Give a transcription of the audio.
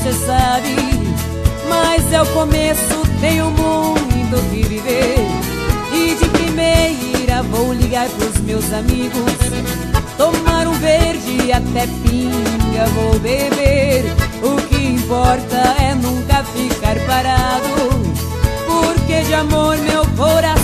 cê sabe, mas é o começo, tenho muito que viver. E de primeira vou ligar pros meus amigos, tomar um verde até pinga vou beber. O que importa é nunca ficar parado, porque de amor meu coração